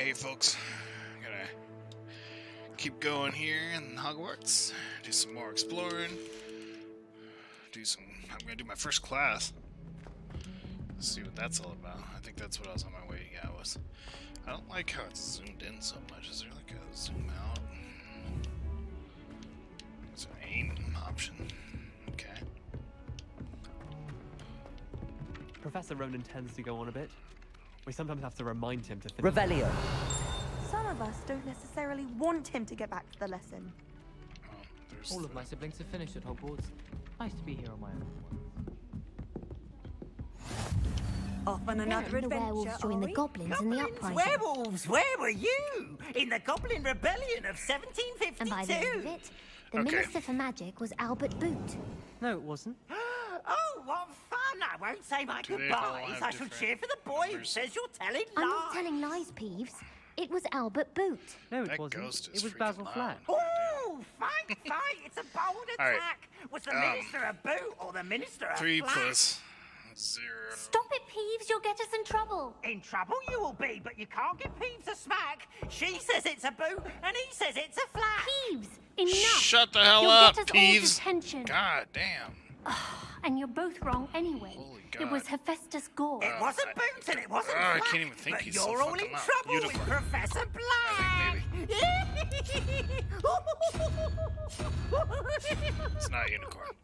Hey folks, gonna keep going here in Hogwarts, do some more exploring, I'm gonna do my first class, see what that's all about. I think that's what I was on my way, yeah, I was. I don't like how it's zoomed in so much. Is there like a zoom out? It's an aim option, okay. Professor Ronan tends to go on a bit. We sometimes have to remind him to finish. Revelio. Some of us don't necessarily want him to get back to the lesson. Oh, there's All of my siblings have finished at Hogwarts. Nice to be here on my own. Off on another The adventure, werewolves joined are the we? goblins in the uprising. Werewolves, where were you? In the Goblin Rebellion of 1752. And by the end of it, the Okay. Minister for Magic was Albert Boot. No, it wasn't. Oh, what fun! I won't say my Do they all goodbyes. have I shall different cheer for the boy who numbers? says you're telling lies. I'm not telling lies, Peeves. It was Albert Boot. No, it That wasn't. ghost is It was freaking Basil loud. Flack. Ooh, fight! It's a bold All right. attack. Was the Minister a boot or the Minister a 3 flat? plus 0. Stop it, Peeves. You'll get us in trouble. In trouble you will be, but you can't give Peeves a smack. She says it's a boot, and he says it's a flat. Peeves, enough. Shut the hell You'll up, get us Peeves. all detention. God damn. And you're both wrong anyway. Holy It was God. Hephaestus Gore. It wasn't boot and it wasn't I flat. can't even think but he's you're so all in fucking loud. trouble with Unicorn. Professor Black. It's not unicorn.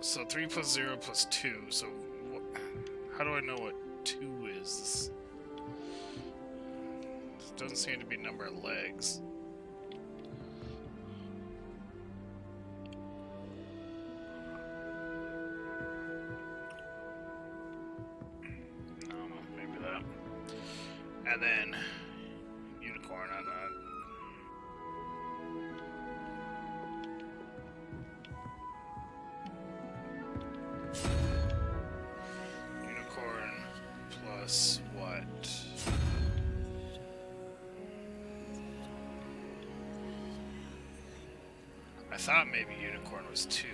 So 3 plus 0 plus 2. So how do I know what 2 is? This doesn't seem to be number of legs. I don't know, maybe that. And then unicorn on that. Unicorn plus what? I thought maybe unicorn was 2.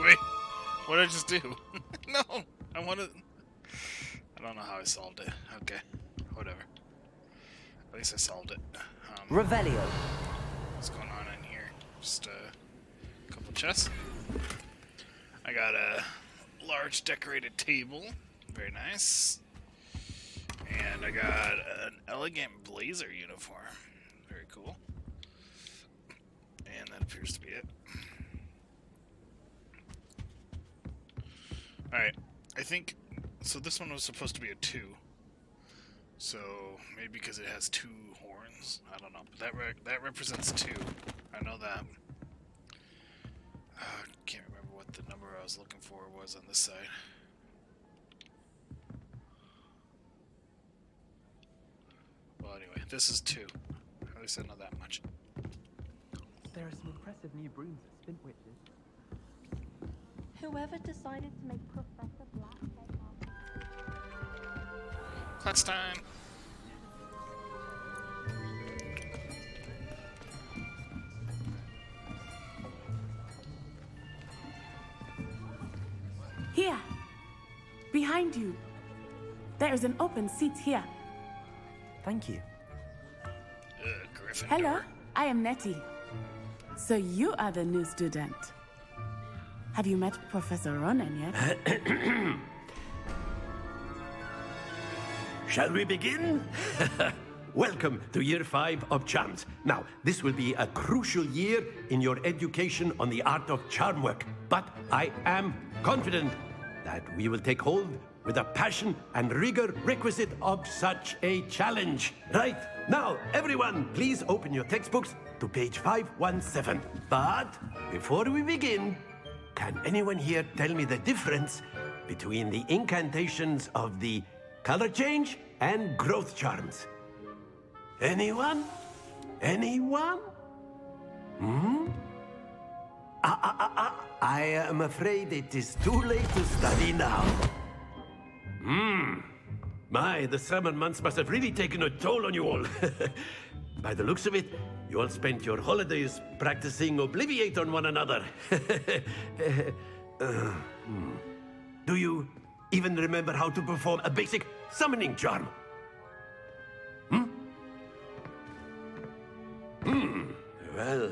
Wait, what did I just do? No, I wanted. I don't know how I solved it. Okay, whatever. At least I solved it. Revelio. What's going on in here? Just a couple chests. I got a large decorated table. Very nice. And I got an elegant blazer uniform. Very cool. And that appears to be it. Alright, I think, so this one was supposed to be a 2. So, maybe because it has 2 horns. I don't know, but that represents 2. I know that. Can't remember what the number I was looking for was on this side. Well, anyway, this is 2. At least I know that much. There are some impressive new brooms at Spin Witches. Whoever decided to make Professor Black Class time! Here, behind you. There is an open seat here. Thank you. Gryffindor. Hello, I am Nettie. So you are the new student. Have you met Professor Ronan yet? Shall we begin? Welcome to Year 5 of Charms. Now, this will be a crucial year in your education on the art of charm work, but I am confident that we will take hold with the passion and rigor requisite of such a challenge. Right, now, everyone, please open your textbooks to page 517. But before we begin, can anyone here tell me the difference between the incantations of the color change and growth charms? Anyone? Anyone? I am afraid it is too late to study now. My, the summer months must have really taken a toll on you all. By the looks of it, you all spent your holidays practicing Obliviate on one another. Do you even remember how to perform a basic summoning charm? Well,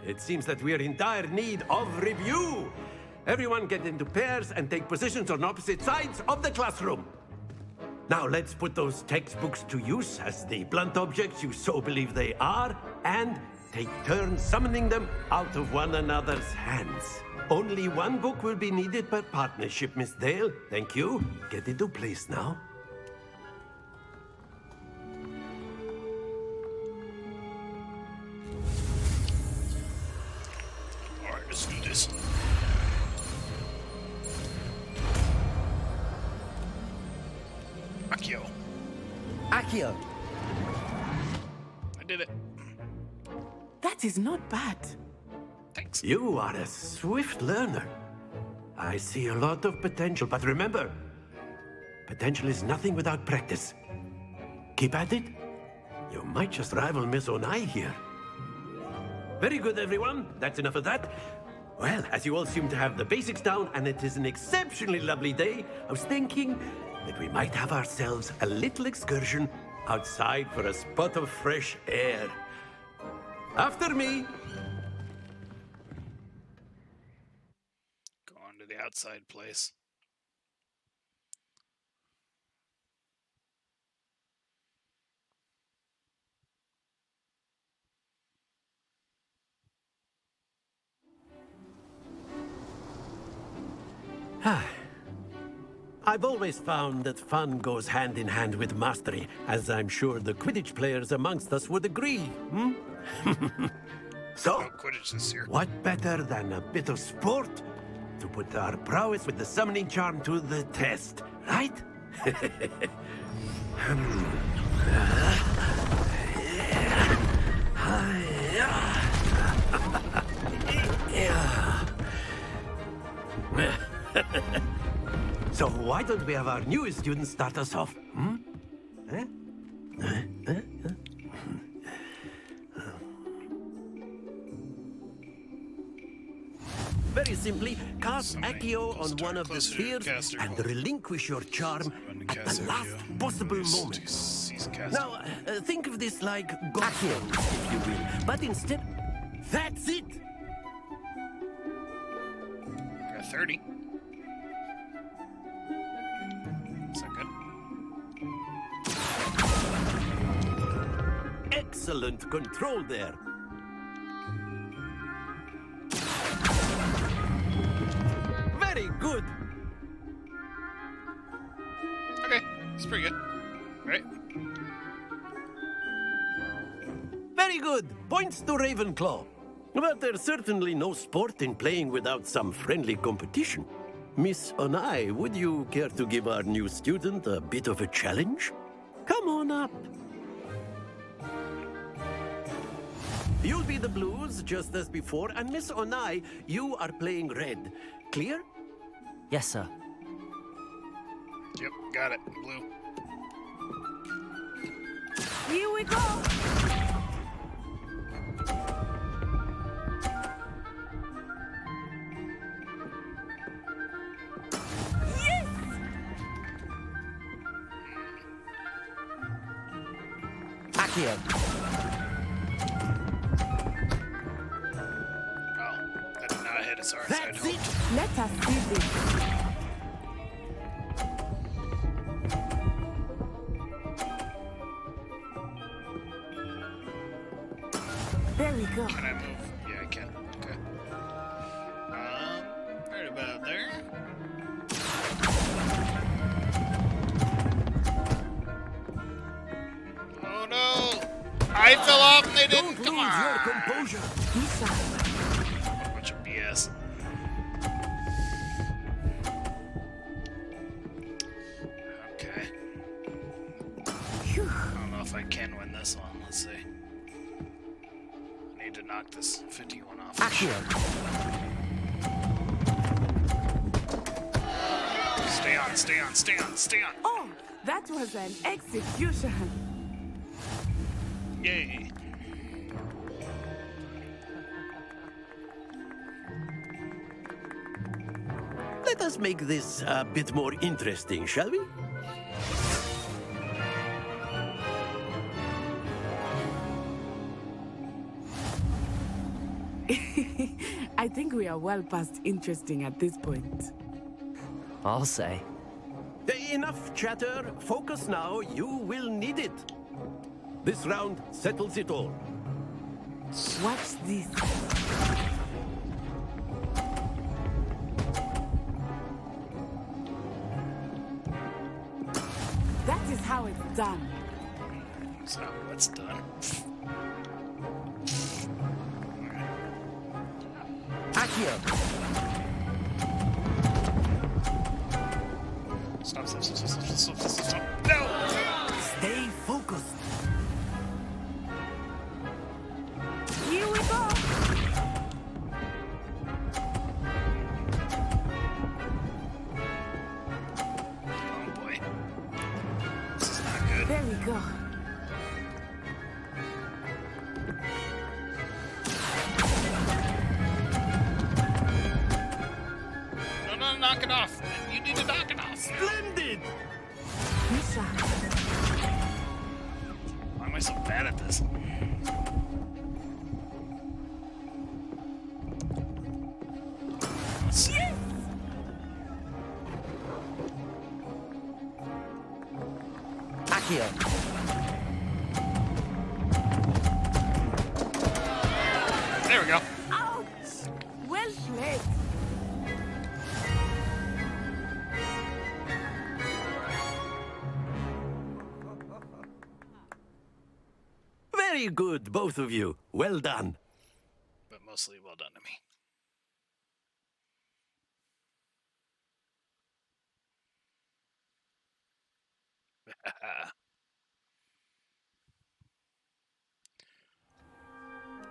it seems that we are in dire need of review. Everyone get into pairs and take positions on opposite sides of the classroom. Now let's put those textbooks to use as the blunt objects you so believe they are, and take turns summoning them out of one another's hands. Only one book will be needed per partnership, Miss Dale. Thank you. Get into place now. Alright, let's do this. Akio. Akio. I did it. That is not bad. Thanks. You are a swift learner. I see a lot of potential, but remember, potential is nothing without practice. Keep at it. You might just rival Miss Onai here. Very good, everyone. That's enough of that. Well, as you all seem to have the basics down, and it is an exceptionally lovely day, I was thinking that we might have ourselves a little excursion outside for a spot of fresh air. After me. Go on to the outside place. I've always found that fun goes hand in hand with mastery, as I'm sure the Quidditch players amongst us would agree. So, No Quidditch this year. what better than a bit of sport to put our prowess with the summoning charm to the test, right? So why don't we have our newest student start us off? Very simply, cast Summoning Accio equals on time one of the closer to spheres caster and goal. relinquish your charm Summon the at caster the last view. possible Use moment. to seize caster. Now, think of this like Accio, if you will, but instead, that's it! I got 30. Is that good? Excellent control there. Very good. Okay, it's pretty good. Right? Very good. Points to Ravenclaw. But there's certainly no sport in playing without some friendly competition. Miss Onai, would you care to give our new student a bit of a challenge? Come on up. You'll be the blues, just as before, and Miss Onai, you are playing red. Clear? Yes, sir. Yep, got it. Blue. Here we go. Akio. Oh, that did not hit as hard as I'd That's it. hoped. Let us see this. There we go. Can I move? Yeah, I can. Okay. Right about there. Oh no! I fell off and they didn't. Don't Come lose on! your composure. Bunch of BS. Okay. I don't know if I can win this one. Let's see. I need to knock this 51 off. Akio. Stay on, stay on, stay on, stay on. Oh, That was an execution. Yay. Let us make this a bit more interesting, shall we? I think we are well past interesting at this point. I'll say. Enough chatter. Focus now. You will need it. This round settles it all. Watch this. That is how it's done. So what's done? Accio! Stop, stop, stop, stop, stop, stop, stop, stop. No! Stay focused. Here we go. Oh boy. This is not good. There we go. No, no, knock it off. You need to knock it off. Splendid. Misha. Why am I so bad at this? Yes! Accio! There we go. Ouch! Well played. Very good, both of you. Well done. But mostly well done to me.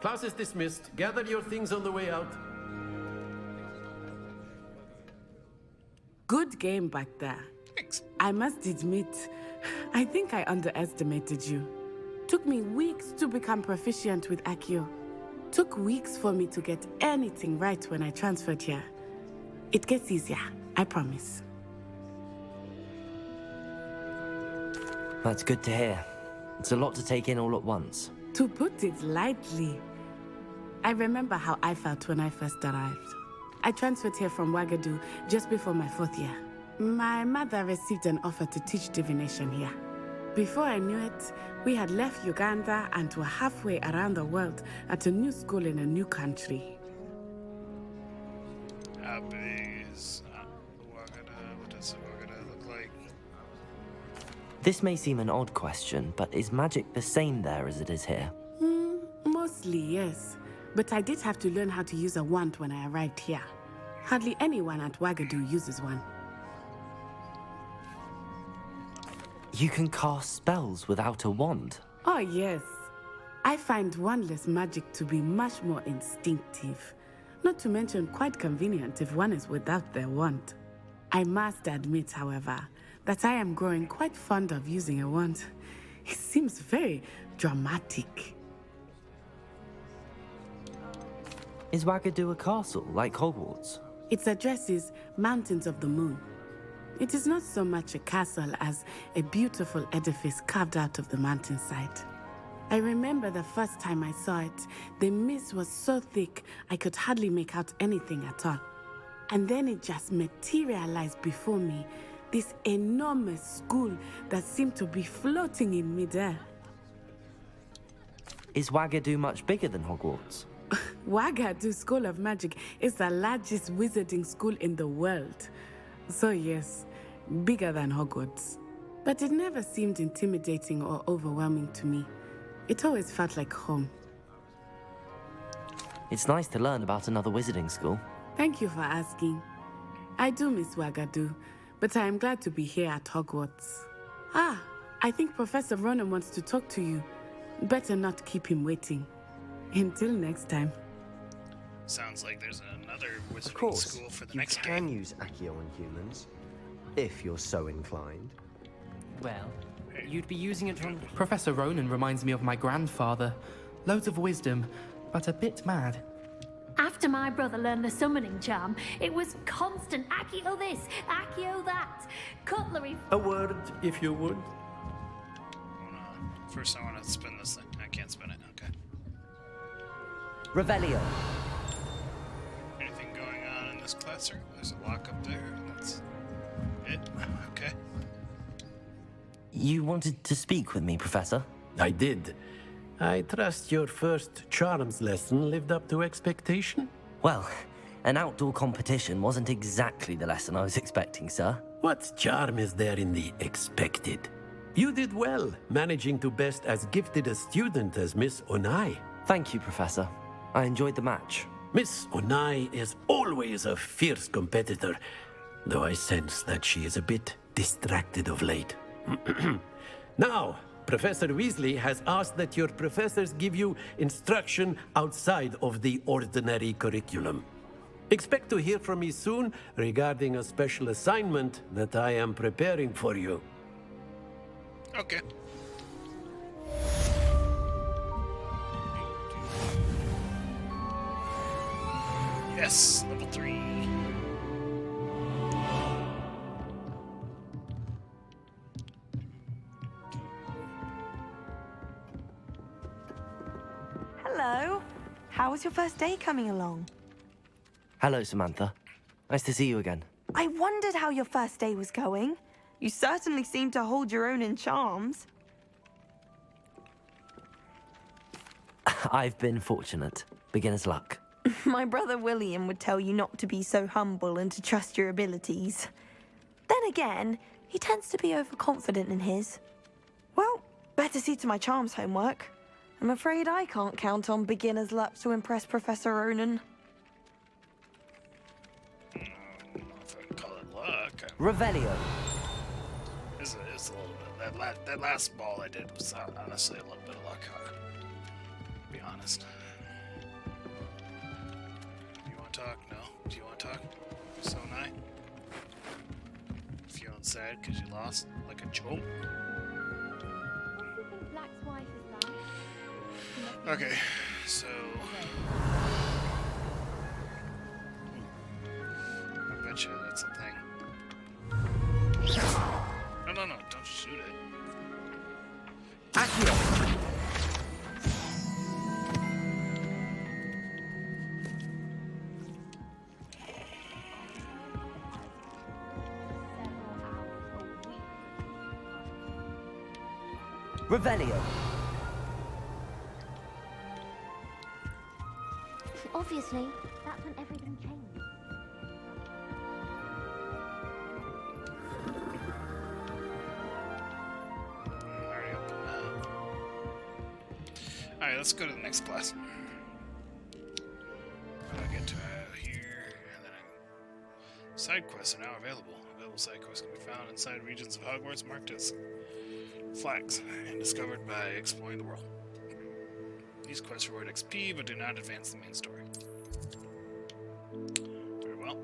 Class is dismissed. Gather your things on the way out. Good game back there. Thanks. I must admit, I think I underestimated you. Took me weeks to become proficient with Accio. Took weeks for me to get anything right when I transferred here. It gets easier, I promise. That's good to hear. It's a lot to take in all at once. To put it lightly, I remember how I felt when I first arrived. I transferred here from Ouagadougou just before my 4th year. My mother received an offer to teach divination here. Before I knew it, we had left Uganda and were halfway around the world at a new school in a new country. How big is Ouagadougou? What does Ouagadougou look like? This may seem an odd question, but is magic the same there as it is here? Mostly, yes. But I did have to learn how to use a wand when I arrived here. Hardly anyone at Ouagadougou uses one. You can cast spells without a wand. Oh, yes. I find wandless magic to be much more instinctive. Not to mention quite convenient if one is without their wand. I must admit, however, that I am growing quite fond of using a wand. It seems very dramatic. Is Ouagadougou a castle, like Hogwarts? Its address is Mountains of the Moon. It is not so much a castle as a beautiful edifice carved out of the mountainside. I remember the first time I saw it, the mist was so thick I could hardly make out anything at all. And then it just materialized before me, this enormous school that seemed to be floating in midair. Is Ouagadougou much bigger than Hogwarts? Ouagadougou School of Magic is the largest wizarding school in the world. So yes, bigger than Hogwarts. But it never seemed intimidating or overwhelming to me. It always felt like home. It's nice to learn about another wizarding school. Thank you for asking. I do miss Ouagadougou, but I am glad to be here at Hogwarts. Ah, I think Professor Ronan wants to talk to you. Better not keep him waiting. Until next time. Sounds like there's another Of wizarding course, school for the you next can game. use Accio on humans, if you're so inclined. Well, Hey. you'd be using it on... Professor Ronan reminds me of my grandfather. Loads of wisdom, but a bit mad. After my brother learned the summoning charm, it was constant Accio this, Accio that. Cutlery. A word, if you would. First, I want to spin this thing. I can't spin it. Okay. Revelio. Anything going on in this classroom? There's a lock up there. That's it. Okay. You wanted to speak with me, Professor? I did. I trust your first charms lesson lived up to expectation? Well, an outdoor competition wasn't exactly the lesson I was expecting, sir. What charm is there in the expected? You did well, managing to best as gifted a student as Miss Onai. Thank you, Professor. I enjoyed the match. Miss Onai is always a fierce competitor, though I sense that she is a bit distracted of late. Now, Professor Weasley has asked that your professors give you instruction outside of the ordinary curriculum. Expect to hear from me soon regarding a special assignment that I am preparing for you. Okay. Yes, level 3. Hello. How was your first day coming along? Hello, Samantha. Nice to see you again. I wondered how your first day was going. You certainly seem to hold your own in charms. I've been fortunate. Beginner's luck. My brother William would tell you not to be so humble and to trust your abilities. Then again, he tends to be overconfident in his. Well, better see to my charms homework. I'm afraid I can't count on beginner's luck to impress Professor Ronan. I don't know if I can call it luck. Revelio. It's a little bit. That last ball I did was honestly a little bit of luck. To be honest. Do you want to talk? No. Do you want to talk? So nice. Feeling sad because you lost like a joke. Black's wife is lying. Okay, so I bet you that's a thing. No, don't shoot it. Accio. Revelio. Obviously, that's when everything changed. Alright, open that. Alright, let's go to the next class. I'll get to here, and then side quests are now available. Available side quests can be found inside regions of Hogwarts marked as flags and discovered by exploring the world. These quests reward XP, but do not advance the main story. Very well.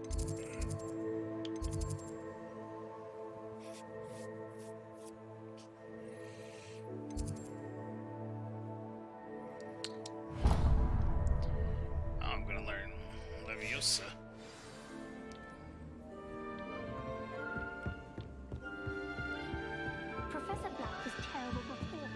I'm gonna learn Leviosa. Professor Black was terrible before.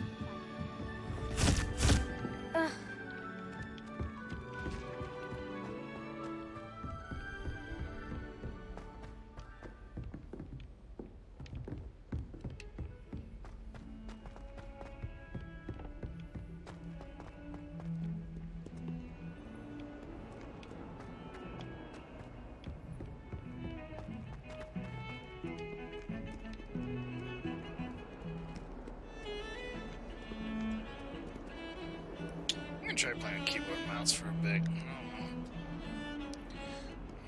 I'm gonna try playing keyboard mouse for a bit. I don't know.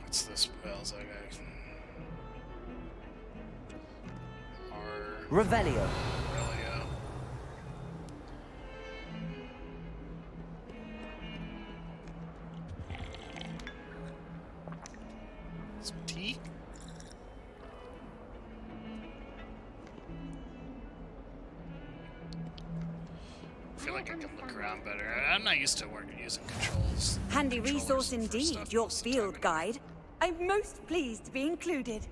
What's the spells I got? Revelio. Revelio. Some tea? like I can look around better. I'm not used to using controls. Handy controllers resource for indeed, stuff your most of the field time. guide. I'm most pleased to be included.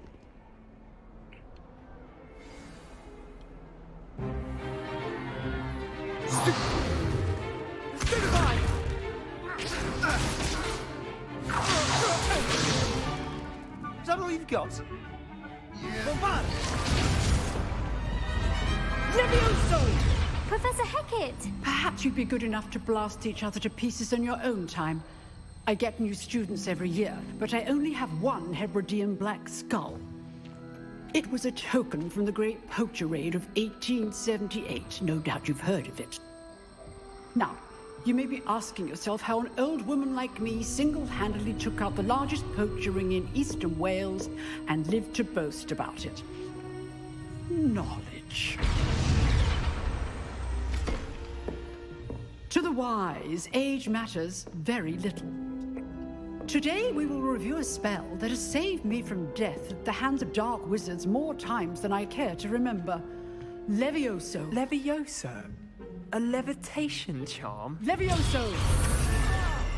Is that all you've got? Yeah. Levioso! Professor Hecat! Perhaps you'd be good enough to blast each other to pieces in your own time. I get new students every year, but I only have one Hebridean black skull. It was a token from the Great Poacher Raid of 1878. No doubt you've heard of it. Now, you may be asking yourself how an old woman like me single-handedly took out the largest poacher ring in eastern Wales and lived to boast about it. Knowledge. To the wise, age matters very little. Today, we will review a spell that has saved me from death at the hands of dark wizards more times than I care to remember. Levioso. Levioso? A levitation charm? Levioso!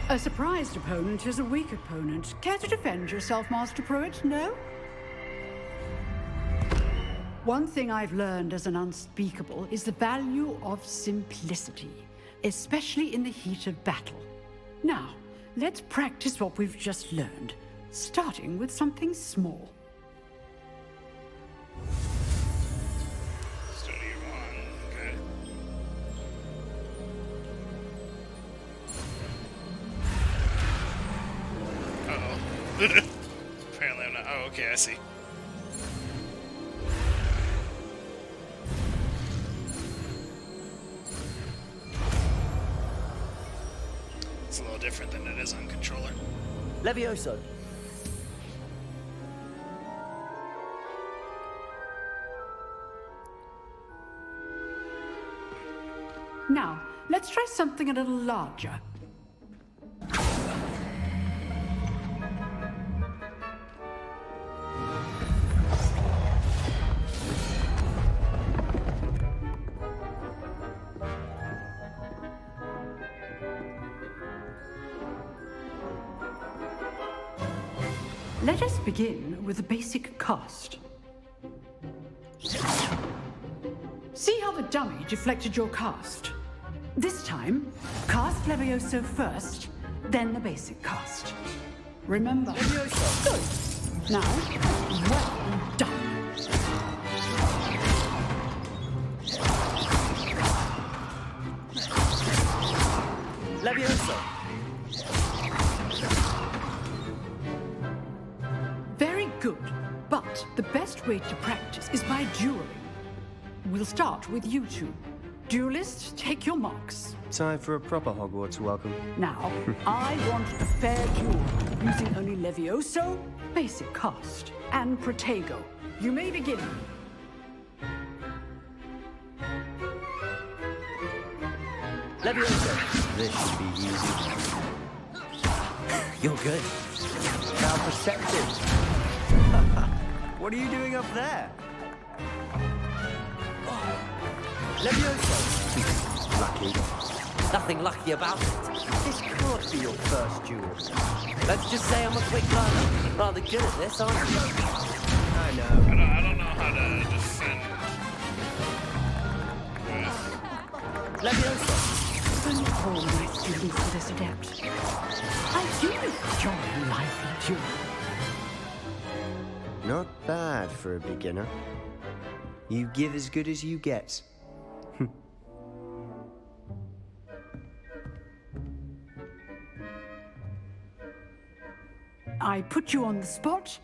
A surprised opponent is a weak opponent. Care to defend yourself, Master Pruitt? No? One thing I've learned as an unspeakable is the value of simplicity, especially in the heat of battle. Now, let's practice what we've just learned, starting with something small. Study one, okay. Uh-oh. Apparently I'm not. Oh, okay, I see. It's a little different than it is on controller. Levioso. Now, let's try something a little larger. Let us begin with the basic cast. See how the dummy deflected your cast? This time, cast Levioso first, then the basic cast. Remember. Levioso. Good. Now, well done. Levioso. Very good, but the best way to practice is by dueling. We'll start with you two. Duelists, take your marks. Time for a proper Hogwarts welcome. Now, I want a fair duel, using only Levioso, basic cast, and Protego. You may begin. Levioso. This should be easy. You're good. How perceptive. What are you doing up there? Levioso. Lucky. Nothing lucky about it. This can't be your first duel. Let's just say I'm a quick learner. Rather good at this, aren't you? I know. I don't know how to defend with... Levioso. Don't call my students for this adept. I do enjoy lively duel. Not bad for a beginner. You give as good as you get. I put you on the spot,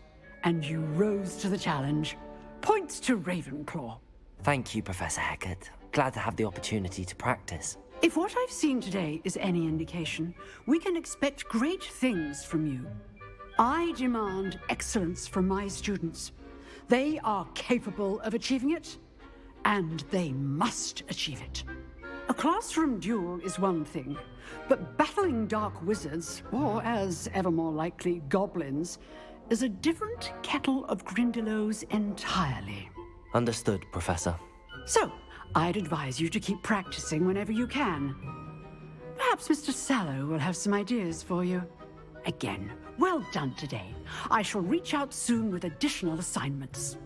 and you rose to the challenge. Points to Ravenclaw. Thank you, Professor Hecat. Glad to have the opportunity to practice. If what I've seen today is any indication, we can expect great things from you. I demand excellence from my students. They are capable of achieving it, and they must achieve it. A classroom duel is one thing, but battling dark wizards, or as ever more likely, goblins, is a different kettle of Grindylows entirely. Understood, Professor. So, I'd advise you to keep practicing whenever you can. Perhaps Mr. Sallow will have some ideas for you. Again, well done today. I shall reach out soon with additional assignments.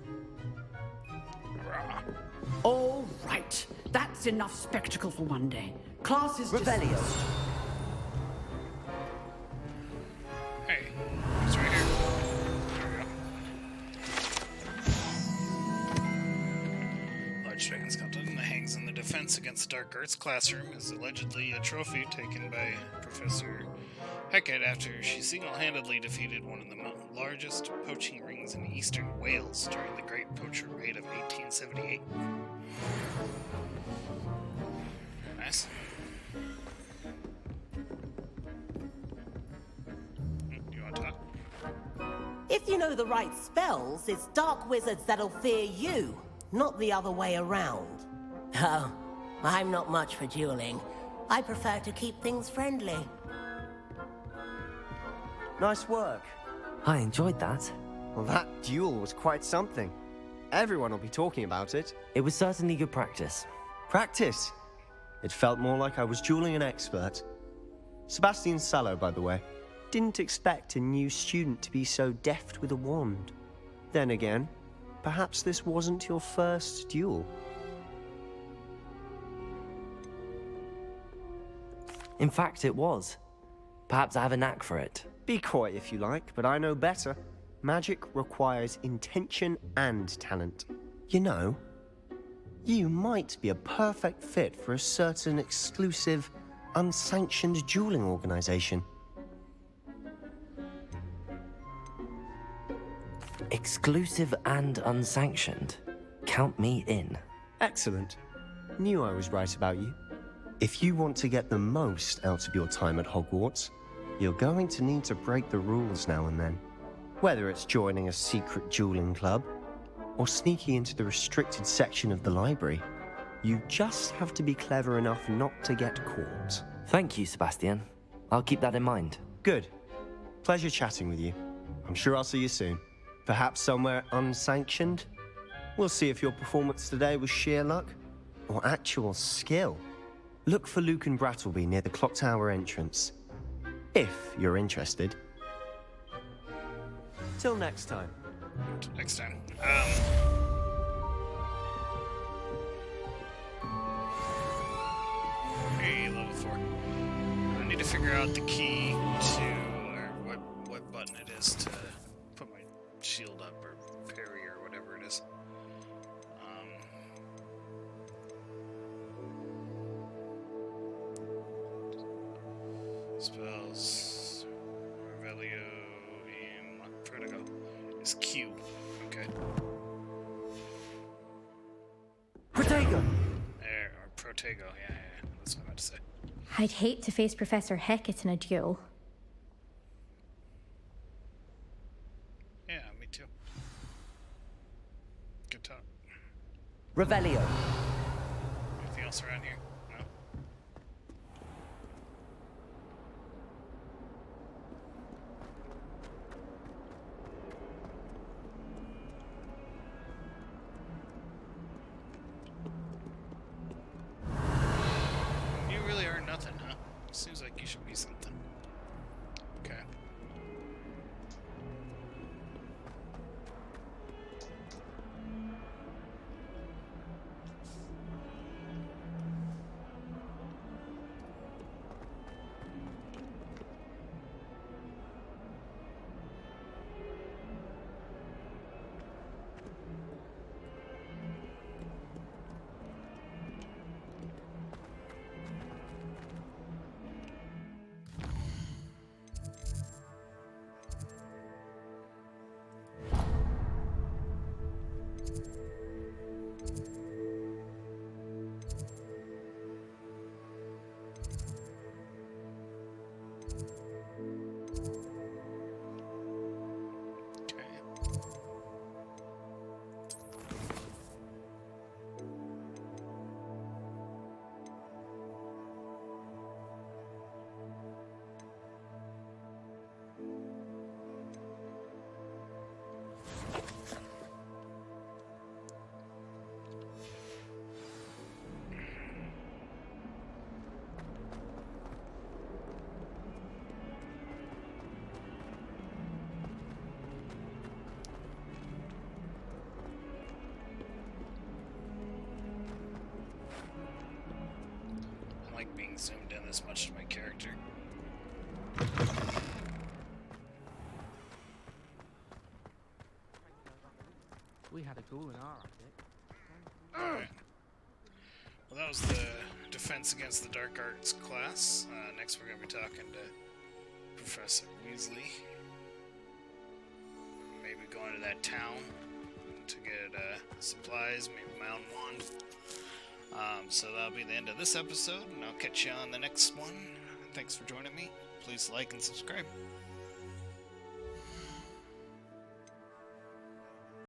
All right. That's enough spectacle for one day. Class is Revelio. Hey, it's right here. There we go. Large dragon skeleton that hangs in the Defense Against Dark Arts classroom is allegedly a trophy taken by Professor Hecat after she single-handedly defeated one of the largest poaching rings in eastern Wales during the Great Poacher Raid of 1878. Very nice. You want to talk? If you know the right spells, it's dark wizards that'll fear you, not the other way around. Oh, I'm not much for dueling. I prefer to keep things friendly. Nice work. I enjoyed that. Well, that duel was quite something. Everyone will be talking about it. It was certainly good practice. Practice? It felt more like I was dueling an expert. Sebastian Sallow, by the way. Didn't expect a new student to be so deft with a wand. Then again, perhaps this wasn't your first duel. In fact, it was. Perhaps I have a knack for it. Be coy if you like, but I know better. Magic requires intention and talent. You know, you might be a perfect fit for a certain exclusive, unsanctioned dueling organization. Exclusive and unsanctioned. Count me in. Excellent. Knew I was right about you. If you want to get the most out of your time at Hogwarts, you're going to need to break the rules now and then. Whether it's joining a secret dueling club, or sneaking into the restricted section of the library, you just have to be clever enough not to get caught. Thank you, Sebastian. I'll keep that in mind. Good. Pleasure chatting with you. I'm sure I'll see you soon. Perhaps somewhere unsanctioned? We'll see if your performance today was sheer luck, or actual skill. Look for Luke and Brattleby near the clock tower entrance. If you're interested. Till next time. Till next time. Hey, level 4. I need to figure out the key to, or what button it is to put my shield up, or parry, or whatever it is. Spells, Revelio, aim, Protego is Q. Okay. Protego! There, or Protego, yeah, that's what I meant to say. I'd hate to face Professor Hecat in a duel. Yeah, me too. Good talk. Revelio. Anything else around here? No? You really are nothing, huh? Seems like you should be something. Okay. like being zoomed in this much to my character. We had a ghoul in our attic. Alright. Well, that was the Defense Against the Dark Arts class. Next we're going to be talking to Professor Weasley. Maybe going to that town to get supplies, maybe my own wand. So that'll be the end of this episode, and I'll catch you on the next one. Thanks for joining me. Please like and subscribe.